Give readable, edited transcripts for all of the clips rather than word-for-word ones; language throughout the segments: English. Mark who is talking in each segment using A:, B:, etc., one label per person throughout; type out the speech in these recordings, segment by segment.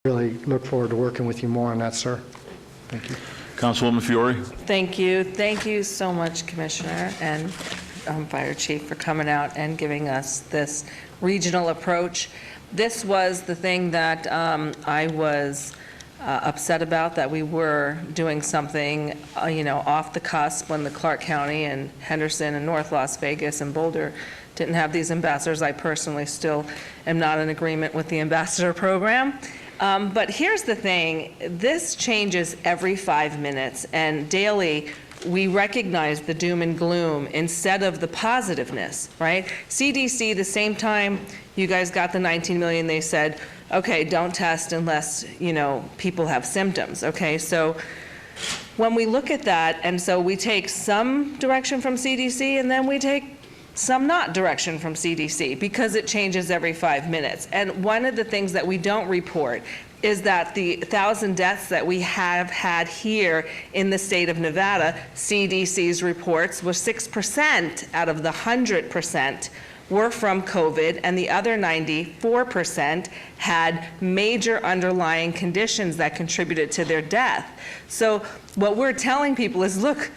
A: really look forward to working with you more on that, sir. Thank you.
B: Councilwoman Fiore.
C: Thank you. Thank you so much, Commissioner and Fire Chief, for coming out and giving us this regional approach. This was the thing that I was upset about, that we were doing something, off the cusp when the Clark County and Henderson and North Las Vegas and Boulder didn't have these ambassadors. I personally still am not in agreement with the ambassador program. But here's the thing, this changes every 5 minutes, and daily we recognize the doom and gloom instead of the positiveness, right? CDC, the same time you guys got the 19 million, they said, okay, don't test unless, people have symptoms, okay? So when we look at that, and so we take some direction from CDC and then we take some not direction from CDC because it changes every 5 minutes. And one of the things that we don't report is that the 1,000 deaths that we have had here in the state of Nevada, CDC's reports was 6% out of the 100% were from COVID, and the other 94% had major underlying conditions that contributed to their death. So what we're telling people is, look,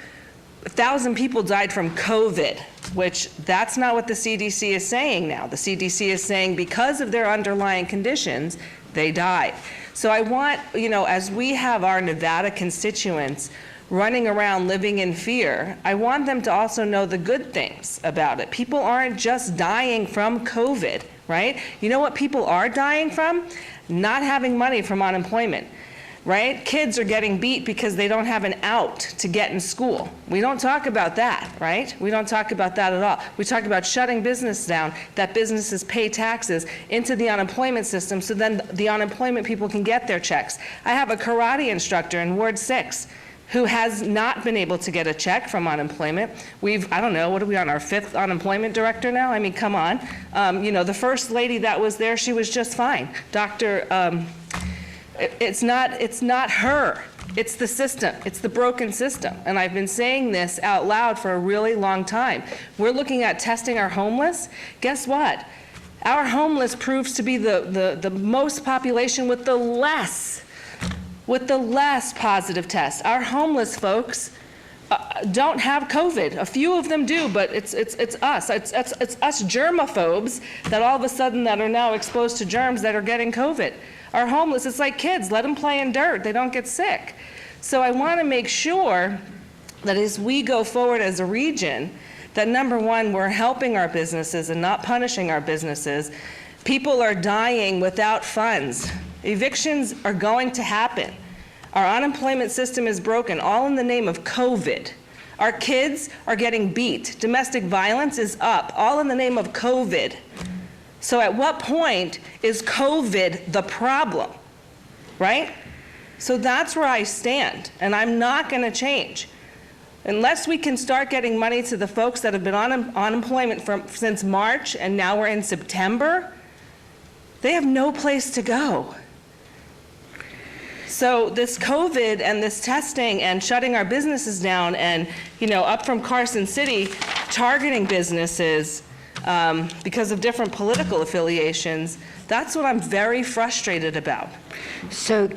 C: 1,000 people died from COVID, which that's not what the CDC is saying now. The CDC is saying because of their underlying conditions, they died. So I want, as we have our Nevada constituents running around living in fear, I want them to also know the good things about it. People aren't just dying from COVID, right? You know what people are dying from? Not having money from unemployment. Right? Kids are getting beat because they don't have an out to get in school. We don't talk about that, right? We don't talk about that at all. We talk about shutting business down, that businesses pay taxes into the unemployment system so then the unemployment people can get their checks. I have a karate instructor in Ward 6 who has not been able to get a check from unemployment. I don't know, what are we on, our 5th unemployment director now? I mean, come on. The first lady that was there, she was just fine. It's not her, it's the system, it's the broken system. And I've been saying this out loud for a really long time. We're looking at testing our homeless. Guess what? Our homeless proves to be the most population with the less positive tests. Our homeless folks don't have COVID. A few of them do, but it's us. It's us germaphobes that all of a sudden that are now exposed to germs that are getting COVID. Our homeless, it's like kids, let them play in dirt, they don't get sick. So I want to make sure that as we go forward as a region, that number one, we're helping our businesses and not punishing our businesses. People are dying without funds. Evictions are going to happen. Our unemployment system is broken, all in the name of COVID. Our kids are getting beat. Domestic violence is up, all in the name of COVID. So at what point is COVID the problem, right? So that's where I stand, and I'm not going to change. Unless we can start getting money to the folks that have been on unemployment since March, and now we're in September, they have no place to go. So this COVID and this testing and shutting our businesses down and, up from Carson City, targeting businesses because of different political affiliations, that's what I'm very frustrated about.
D: So